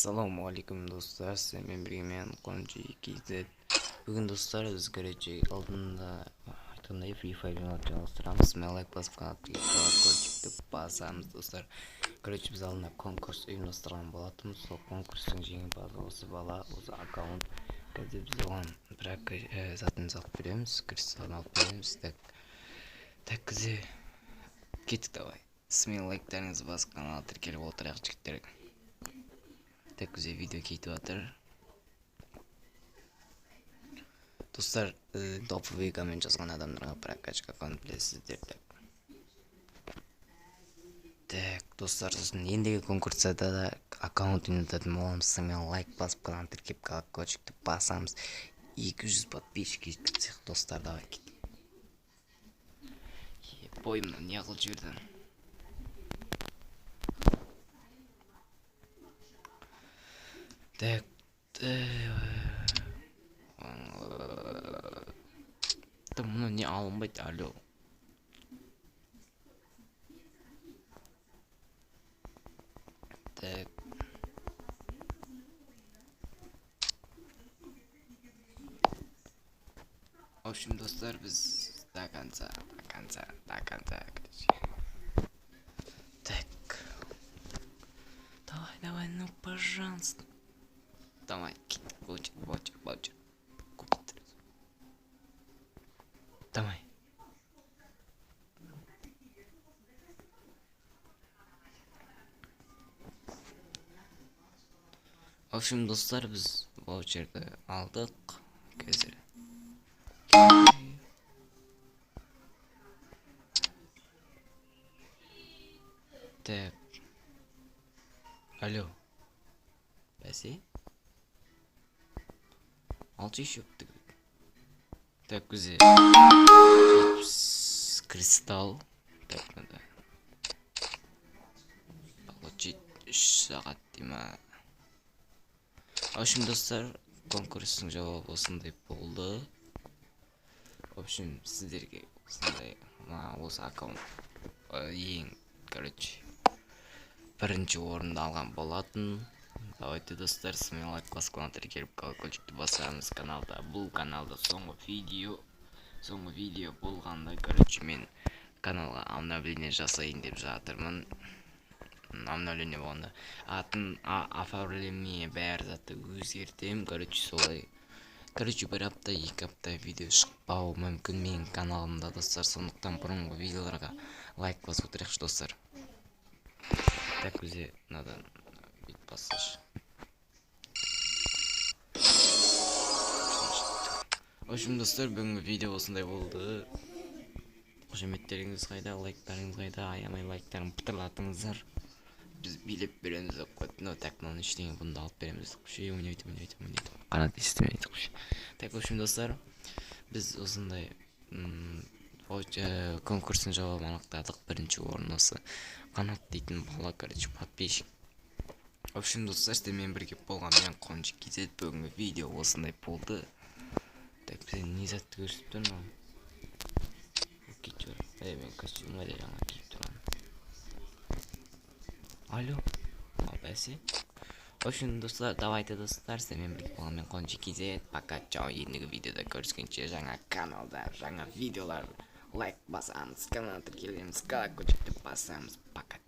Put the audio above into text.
Assalomualaikum do'stlar, sizlarga birga men Qonchi KZ. Bugun do'stlar biz ko'rajak oldinda aytganday Free Fire o'ynayotganmiz. Like bosib kanalga ko'chib basamiz do'stlar. Ko'rajak biz oldinda konkurs uyushtirgan bo'latimiz. Sol konkursning jeng'ibozi o'zi bola, o'zi akkaunt. Biz olan birak zaten zot beramiz, kristal olib beramiz. Takkizi ketdik davay. Like'larınızı bas kanala tirkelib o'tiraq chiqtirib. Tak güzel video ketib do'stlar, Doppelway komment yozgan odamlarga prakachka akkaunt bilasizlar. Tak do'stlar, sizni endigi konkursda da akkaunt o'ynatadigan bo'lamiz. Like bosib kanalga tirkib ko'chib basamiz. 200 подписчик yetib do'stlar, davay ket. Boyimdan ne qilib jurdim. Tak bunu ne alınmaydı alo. Tak Şimdi dostlar biz dakanza так давай ну пожалуйста. Давай, вот. Купить. Давай. В общем, достар, biz voucher'da aldık. Gözleri. Так. Алло. Бәсе? Altı iş yaptık. Так güzel. Kristal. Так надо. Получить 3 saat değil mi? В общем, достар, конкурстың жауабы осындай болды. В общем, сіздерге осындай осы аккаунт ең, короче, бірінші орынды алған болатын. Давайте достар, сізмен лайк басып каналға келіп колокольчикті басамыз. Каналда бұл каналда соңғы видео болғанда, короче, мен каналға обновление жасайын деп жатырмын. Обновление болғанда атын оформление бәрі заты өзгертем. Короче, солай. Короче, бір апта, 2 апта видео шықпауы мүмкін менің каналымда достар. Сондықтан бұрынғы видеоларға лайк басып отырайықшы достар. Так өзі надо бит басыш. В общем, достар, бүгінгі видео осындай болды. Қошеметтеріңіз қайда, лайктарыңыз қайда, аямай лайктарын пытырлатыңыздар. Біз билеп береміз деп қойды. Но так мынаны ештеңе бұнда алып береміз. Ойнайтын. Қанат естімейді. Так, в общем, достар, біз осындай конкурстың жауабын анықтадық. Бірінші орын осы Қанат дейтін бала, короче, подписчик. В общем, достар, сіздермен бірге болған мен Қончи KZ. Бүгінгі видео осындай болды. Так, бізден не затты көрсетіп тұрмын. Кетіп жүр. Мен костюмға да жаңа киіп тұрмын. Алло, бәсе. В общем, достар, давайте достар, сіздермен бірге болған мен Қончи KZ. Пока, чао. Ендігі видеода көріскенше жаңа каналда, жаңа видеолар лайк басамыз, канал тіркелеміз, колокольчикті басамыз. Пока.